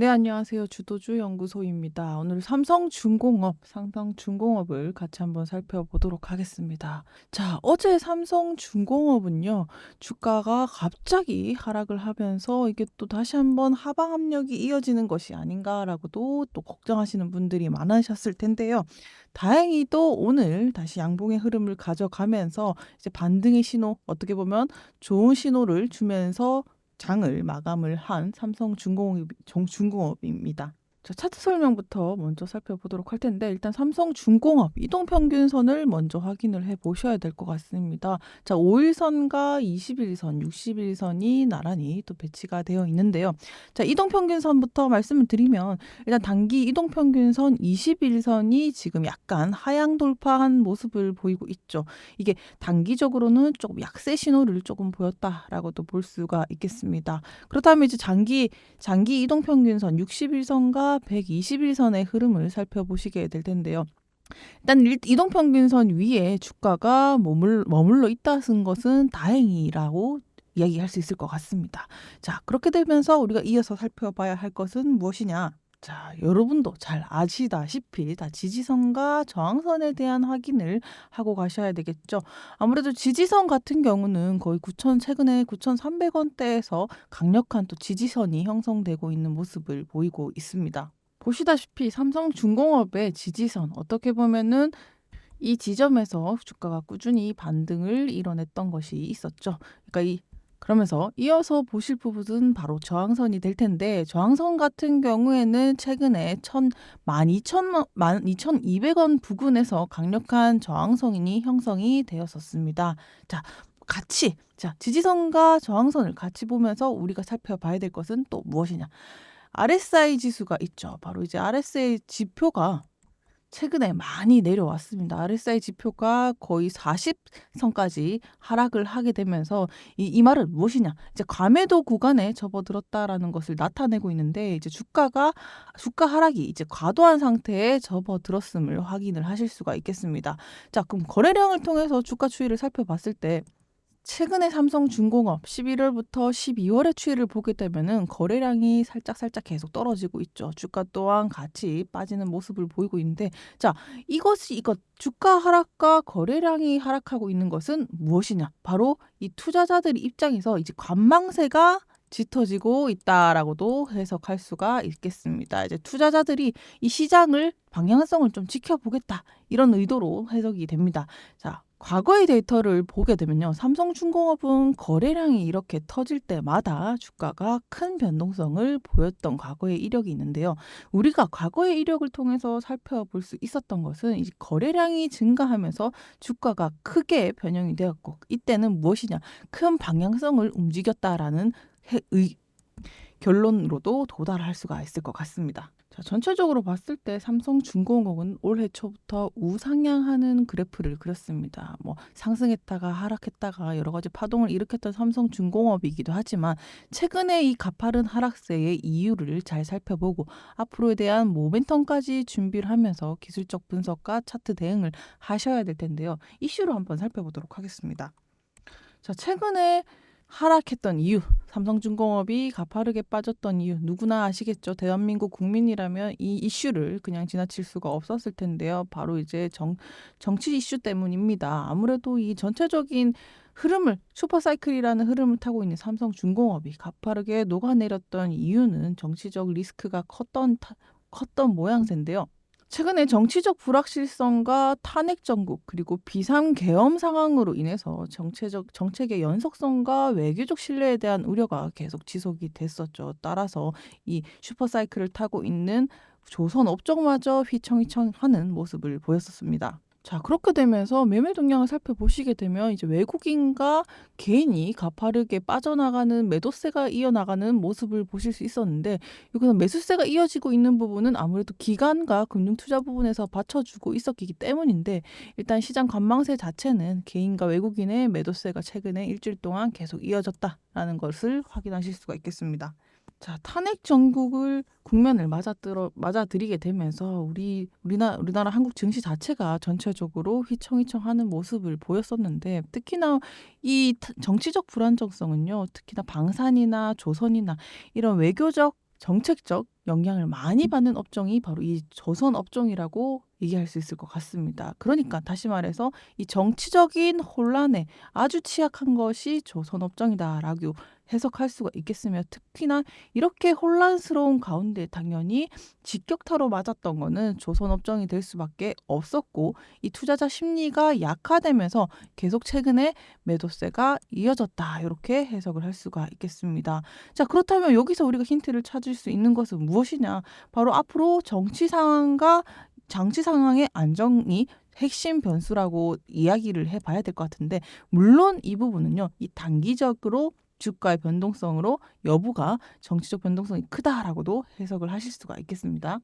네, 안녕하세요. 주도주 연구소입니다. 오늘 삼성중공업을 같이 한번 살펴보도록 하겠습니다. 자, 어제 삼성중공업은요, 주가가 갑자기 하락을 하면서 이게 또 다시 한번 하방 압력이 이어지는 것이 아닌가라고도 또 걱정하시는 분들이 많으셨을 텐데요. 다행히도 오늘 다시 양봉의 흐름을 가져가면서 이제 반등의 신호, 어떻게 보면 좋은 신호를 주면서 장을 마감을 한 중공업입니다. 자, 차트 설명부터 먼저 살펴보도록 할 텐데 일단 삼성중공업 이동평균선을 먼저 확인을 해보셔야 될 것 같습니다. 자, 5일선과 21일선, 60일선이 나란히 또 배치가 되어 있는데요. 자, 이동평균선부터 말씀을 드리면 일단 단기 이동평균선 21일선이 지금 약간 하향 돌파한 모습을 보이고 있죠. 이게 단기적으로는 조금 약세 신호를 조금 보였다라고도 볼 수가 있겠습니다. 그렇다면 이제 장기 이동평균선 60일선과 120일선의 흐름을 살펴보시게 될 텐데요. 일단 이동평균선 위에 주가가 머물러 있다는 것은 다행이라고 이야기할 수 있을 것 같습니다. 자, 그렇게 되면서 우리가 이어서 살펴봐야 할 것은 무엇이냐? 자, 여러분도 잘 아시다시피 다 지지선과 저항선에 대한 확인을 하고 가셔야 되겠죠. 아무래도 지지선 같은 경우는 거의 최근에 9,300원대에서 강력한 또 지지선이 형성되고 있는 모습을 보이고 있습니다. 보시다시피 삼성중공업의 지지선 어떻게 보면은 이 지점에서 주가가 꾸준히 반등을 이뤄냈던 것이 있었죠. 그러면서 이어서 보실 부분은 바로 저항선이 될 텐데 저항선 같은 경우에는 최근에 12,200원 부근에서 강력한 저항선이 형성이 되었었습니다. 자, 지지선과 저항선을 같이 보면서 우리가 살펴봐야 될 것은 또 무엇이냐? RSI 지수가 있죠. 바로 이제 RSI 지표가 최근에 많이 내려왔습니다. RSI 지표가 거의 40선까지 하락을 하게 되면서 이 말은 무엇이냐? 이제 과매도 구간에 접어들었다라는 것을 나타내고 있는데 이제 주가 하락이 이제 과도한 상태에 접어들었음을 확인을 하실 수가 있겠습니다. 자, 그럼 거래량을 통해서 주가 추이를 살펴봤을 때 최근에 삼성중공업 11월부터 12월의 추이를 보게 되면은 거래량이 살짝 계속 떨어지고 있죠. 주가 또한 같이 빠지는 모습을 보이고 있는데, 자, 주가 하락과 거래량이 하락하고 있는 것은 무엇이냐? 바로 이 투자자들 입장에서 이제 관망세가 짙어지고 있다라고도 해석할 수가 있겠습니다. 이제 투자자들이 이 시장을 방향성을 좀 지켜보겠다 이런 의도로 해석이 됩니다. 자, 과거의 데이터를 보게 되면요. 삼성중공업은 거래량이 이렇게 터질 때마다 주가가 큰 변동성을 보였던 과거의 이력이 있는데요. 우리가 과거의 이력을 통해서 살펴볼 수 있었던 것은 이 거래량이 증가하면서 주가가 크게 변형이 되었고 이때는 무엇이냐? 큰 방향성을 움직였다라는 결론으로도 도달할 수가 있을 것 같습니다. 자, 전체적으로 봤을 때 삼성중공업은 올해 초부터 우상향하는 그래프를 그렸습니다. 상승했다가 하락했다가 여러 가지 파동을 일으켰던 삼성중공업이기도 하지만 최근에 이 가파른 하락세의 이유를 잘 살펴보고 앞으로에 대한 모멘텀까지 준비를 하면서 기술적 분석과 차트 대응을 하셔야 될 텐데요. 이슈로 한번 살펴보도록 하겠습니다. 자, 최근에 하락했던 이유, 삼성중공업이 가파르게 빠졌던 이유 누구나 아시겠죠. 대한민국 국민이라면 이 이슈를 그냥 지나칠 수가 없었을 텐데요. 바로 이제 정치 이슈 때문입니다. 아무래도 이 전체적인 슈퍼사이클이라는 흐름을 타고 있는 삼성중공업이 가파르게 녹아내렸던 이유는 정치적 리스크가 컸던 모양새인데요. 최근에 정치적 불확실성과 탄핵 정국 그리고 비상계엄 상황으로 인해서 정책의 연속성과 외교적 신뢰에 대한 우려가 계속 지속이 됐었죠. 따라서 이 슈퍼사이클을 타고 있는 조선 업종마저 휘청휘청하는 모습을 보였었습니다. 자, 그렇게 되면서 매매 동향을 살펴보시게 되면 이제 외국인과 개인이 가파르게 빠져나가는 매도세가 이어나가는 모습을 보실 수 있었는데 이거는 매수세가 이어지고 있는 부분은 아무래도 기관과 금융투자 부분에서 받쳐주고 있었기 때문인데 일단 시장 관망세 자체는 개인과 외국인의 매도세가 최근에 일주일 동안 계속 이어졌다라는 것을 확인하실 수가 있겠습니다. 자, 탄핵 정국을 국면을 맞아들이게 되면서 우리나라 한국 증시 자체가 전체적으로 휘청휘청하는 모습을 보였었는데 특히나 이 정치적 불안정성은요. 특히나 방산이나 조선이나 이런 외교적 정책적 영향을 많이 받는 업종이 바로 이 조선 업종이라고 얘기할 수 있을 것 같습니다. 그러니까 다시 말해서 이 정치적인 혼란에 아주 취약한 것이 조선 업종이다라고 해석할 수가 있겠으며, 특히나 이렇게 혼란스러운 가운데 당연히 직격타로 맞았던 거는 조선 업종이 될 수밖에 없었고, 이 투자자 심리가 약화되면서 계속 최근에 매도세가 이어졌다, 이렇게 해석을 할 수가 있겠습니다. 자, 그렇다면 여기서 우리가 힌트를 찾을 수 있는 것은 무엇이냐? 바로 앞으로 정치 상황의 안정이 핵심 변수라고 이야기를 해봐야 될 것 같은데, 물론 이 부분은요, 이 단기적으로 주가의 변동성으로 여부가 정치적 변동성이 크다라고도 해석을 하실 수가 있겠습니다.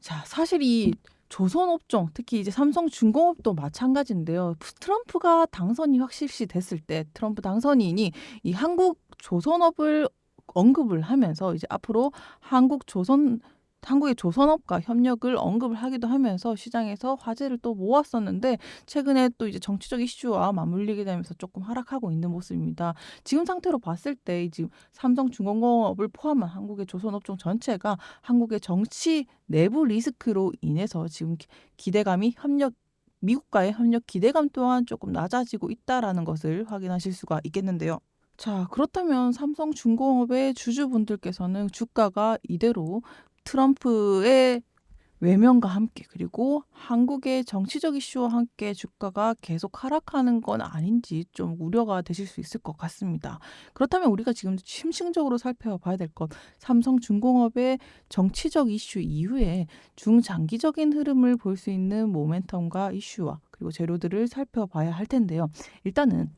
자, 사실 이 조선업종, 특히 이제 삼성중공업도 마찬가지인데요. 트럼프가 당선이 확실시 됐을 때 트럼프 당선인이 이 한국 조선업을 언급을 하면서 이제 앞으로 한국의 조선업과 협력을 언급을 하기도 하면서 시장에서 화제를 또 모았었는데, 최근에 또 이제 정치적 이슈와 맞물리게 되면서 조금 하락하고 있는 모습입니다. 지금 상태로 봤을 때 지금 삼성중공업을 포함한 한국의 조선업종 전체가 한국의 정치 내부 리스크로 인해서 지금 기대감이 미국과의 협력 기대감 또한 조금 낮아지고 있다라는 것을 확인하실 수가 있겠는데요. 자, 그렇다면 삼성중공업의 주주분들께서는 주가가 이대로 트럼프의 외면과 함께, 그리고 한국의 정치적 이슈와 함께 주가가 계속 하락하는 건 아닌지 좀 우려가 되실 수 있을 것 같습니다. 그렇다면 우리가 지금 심층적으로 살펴봐야 될 것, 삼성중공업의 정치적 이슈 이후에 중장기적인 흐름을 볼 수 있는 모멘텀과 이슈와 그리고 재료들을 살펴봐야 할 텐데요. 일단은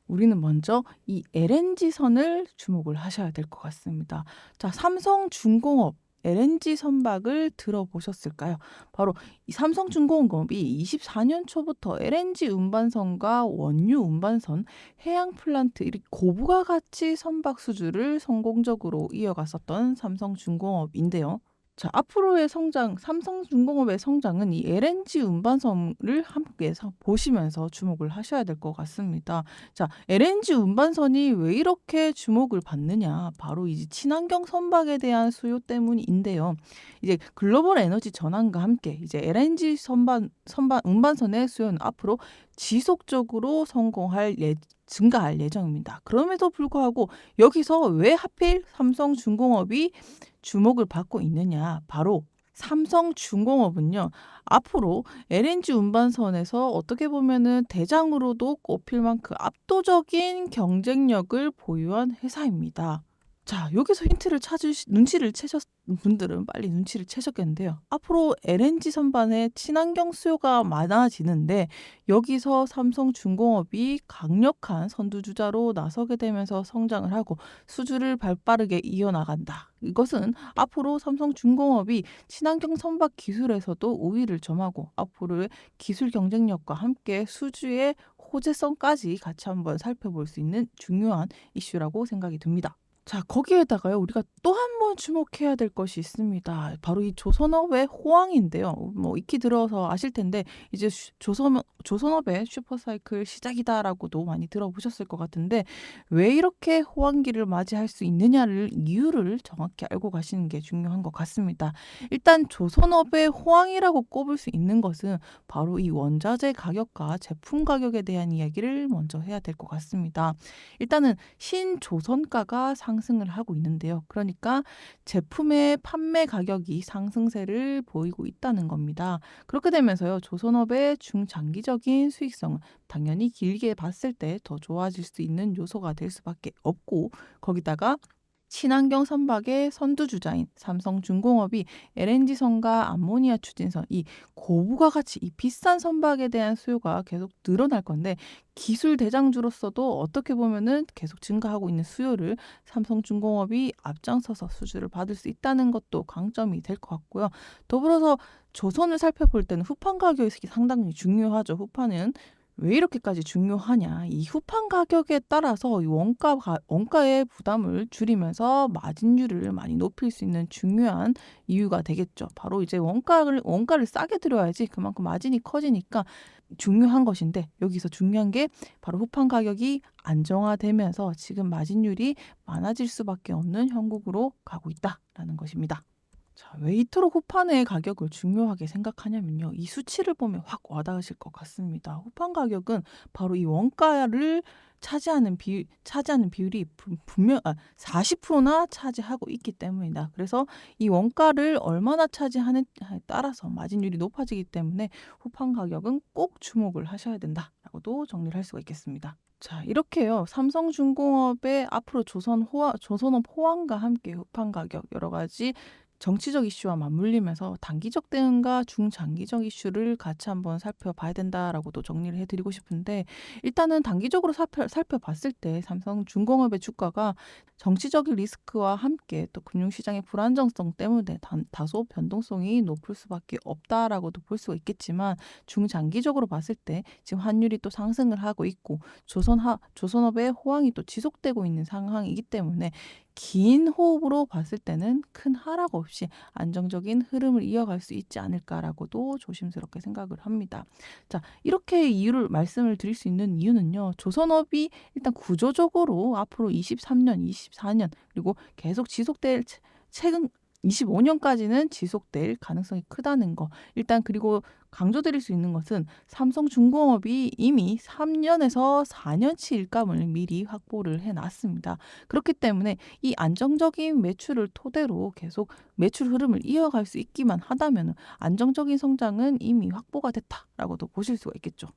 우리는 먼저 이 LNG선을 주목을 하셔야 될 것 같습니다. 자, 삼성중공업 LNG 선박을 들어보셨을까요? 바로 이 삼성중공업이 24년 초부터 LNG 운반선과 원유 운반선, 해양 플란트, 이 고부가 가치 선박 수주를 성공적으로 이어갔었던 삼성중공업인데요. 자, 앞으로의 성장, 삼성중공업의 성장은 이 LNG 운반선을 함께 보시면서 주목을 하셔야 될 것 같습니다. 자, LNG 운반선이 왜 이렇게 주목을 받느냐? 바로 이제 친환경 선박에 대한 수요 때문인데요. 이제 글로벌 에너지 전환과 함께 이제 LNG 운반선의 수요는 앞으로 지속적으로 증가할 예정입니다. 그럼에도 불구하고 여기서 왜 하필 삼성중공업이 주목을 받고 있느냐? 바로 삼성중공업은요, 앞으로 LNG 운반선에서 어떻게 보면은 대장으로도 꼽힐 만큼 압도적인 경쟁력을 보유한 회사입니다. 자, 여기서 눈치를 채셨 분들은 빨리 눈치를 채셨겠는데요. 앞으로 LNG 선반에 친환경 수요가 많아지는데, 여기서 삼성중공업이 강력한 선두주자로 나서게 되면서 성장을 하고 수주를 발빠르게 이어나간다. 이것은 앞으로 삼성중공업이 친환경 선박 기술에서도 우위를 점하고 앞으로의 기술 경쟁력과 함께 수주의 호재성까지 같이 한번 살펴볼 수 있는 중요한 이슈라고 생각이 듭니다. 자, 거기에다가요, 우리가 또 한 번 주목해야 될 것이 있습니다. 바로 이 조선업의 호황인데요. 뭐 익히 들어서 아실 텐데, 이제 조선업의 슈퍼사이클 시작이다라고도 많이 들어보셨을 것 같은데, 왜 이렇게 호황기를 맞이할 수 있느냐를 이유를 정확히 알고 가시는 게 중요한 것 같습니다. 일단 조선업의 호황이라고 꼽을 수 있는 것은 바로 이 원자재 가격과 제품 가격에 대한 이야기를 먼저 해야 될 것 같습니다. 일단은 신조선가가 상승을 하고 있는데요. 그러니까 제품의 판매 가격이 상승세를 보이고 있다는 겁니다. 그렇게 되면서요, 조선업의 중장기적인 수익성은 당연히 길게 봤을 때 더 좋아질 수 있는 요소가 될 수밖에 없고, 거기다가 친환경 선박의 선두주자인 삼성중공업이 LNG선과 암모니아 추진선, 이 고부가 가치, 이 비싼 선박에 대한 수요가 계속 늘어날 건데, 기술 대장주로서도 어떻게 보면은 계속 증가하고 있는 수요를 삼성중공업이 앞장서서 수주를 받을 수 있다는 것도 강점이 될 것 같고요. 더불어서 조선을 살펴볼 때는 후판 가격이 상당히 중요하죠. 후판은 왜 이렇게까지 중요하냐? 이 후판 가격에 따라서 이 원가의 부담을 줄이면서 마진율을 많이 높일 수 있는 중요한 이유가 되겠죠. 바로 이제 원가를 싸게 들여야지 그만큼 마진이 커지니까 중요한 것인데, 여기서 중요한 게 바로 후판 가격이 안정화되면서 지금 마진율이 많아질 수밖에 없는 형국으로 가고 있다라는 것입니다. 자, 왜 이토록 후판의 가격을 중요하게 생각하냐면요. 이 수치를 보면 확 와닿으실 것 같습니다. 후판 가격은 바로 이 원가를 차지하는 비율이 분명 40%나 차지하고 있기 때문이다. 그래서 이 원가를 얼마나 차지하느냐에 따라서 마진율이 높아지기 때문에 후판 가격은 꼭 주목을 하셔야 된다라고도 정리를 할 수가 있겠습니다. 자, 이렇게요. 삼성중공업의 앞으로 조선업 호황과 함께 후판 가격 여러 가지 정치적 이슈와 맞물리면서 단기적 대응과 중장기적 이슈를 같이 한번 살펴봐야 된다라고도 정리를 해드리고 싶은데, 일단은 단기적으로 살펴봤을 때 삼성중공업의 주가가 정치적인 리스크와 함께 또 금융시장의 불안정성 때문에 다소 변동성이 높을 수밖에 없다라고도 볼 수가 있겠지만, 중장기적으로 봤을 때 지금 환율이 또 상승을 하고 있고 조선업의 호황이 또 지속되고 있는 상황이기 때문에 긴 호흡으로 봤을 때는 큰 하락 없이 안정적인 흐름을 이어갈 수 있지 않을까라고도 조심스럽게 생각을 합니다. 자, 이렇게 이유를 말씀을 드릴 수 있는 이유는요. 조선업이 일단 구조적으로 앞으로 23년, 24년 그리고 계속 지속될 최근 25년까지는 지속될 가능성이 크다는 거. 일단 그리고 강조드릴 수 있는 것은 삼성중공업이 이미 3년에서 4년치 일감을 미리 확보를 해놨습니다. 그렇기 때문에 이 안정적인 매출을 토대로 계속 매출 흐름을 이어갈 수 있기만 하다면 안정적인 성장은 이미 확보가 됐다라고도 보실 수가 있겠죠.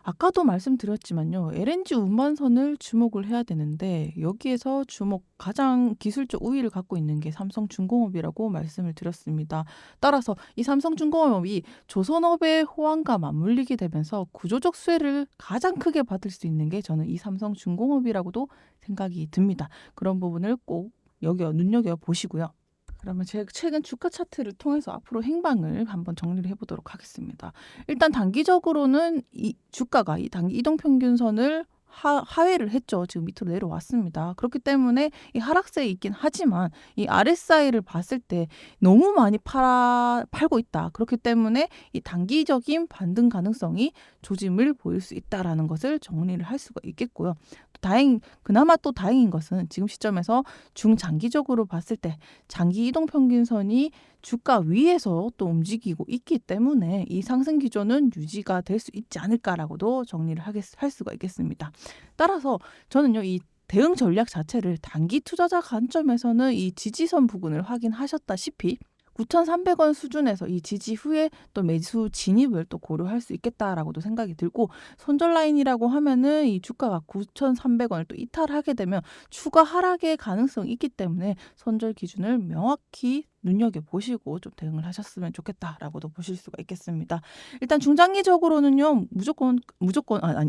아까도 말씀드렸지만요. LNG 운반선을 주목을 해야 되는데, 여기에서 가장 기술적 우위를 갖고 있는 게 삼성중공업이라고 말씀을 드렸습니다. 따라서 이 삼성중공업이 조선업의 호황과 맞물리게 되면서 구조적 수혜를 가장 크게 받을 수 있는 게 저는 이 삼성중공업이라고도 생각이 듭니다. 그런 부분을 꼭 눈여겨보시고요. 그러면 제가 최근 주가 차트를 통해서 앞으로 행방을 한번 정리를 해보도록 하겠습니다. 일단 단기적으로는 이 주가가 이 단기 이동평균선을 하회를 했죠. 지금 밑으로 내려왔습니다. 그렇기 때문에 이 하락세에 있긴 하지만 이 RSI를 봤을 때 너무 많이 팔고 있다. 그렇기 때문에 이 단기적인 반등 가능성이 조짐을 보일 수 있다라는 것을 정리를 할 수가 있겠고요. 그나마 또 다행인 것은 지금 시점에서 중장기적으로 봤을 때 장기 이동평균선이 주가 위에서 또 움직이고 있기 때문에 이 상승 기조는 유지가 될 수 있지 않을까라고도 정리를 할 수가 있겠습니다. 따라서 저는요, 이 대응 전략 자체를 단기 투자자 관점에서는 이 지지선 부근을 확인하셨다시피 9,300원 수준에서 이 지지 후에 또 매수 진입을 또 고려할 수 있겠다라고도 생각이 들고, 손절 라인이라고 하면은 이 주가가 9,300원을 또 이탈하게 되면 추가 하락의 가능성이 있기 때문에 손절 기준을 명확히 눈여겨보시고 좀 대응을 하셨으면 좋겠다라고도 보실 수가 있겠습니다. 일단 중장기적으로는요,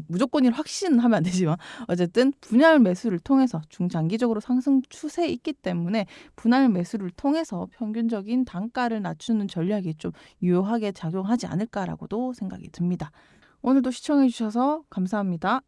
무조건이 확신은 하면 안 되지만 어쨌든 분할 매수를 통해서 중장기적으로 상승 추세에 있기 때문에 분할 매수를 통해서 평균적인 단가를 낮추는 전략이 좀 유효하게 작용하지 않을까라고도 생각이 듭니다. 오늘도 시청해 주셔서 감사합니다.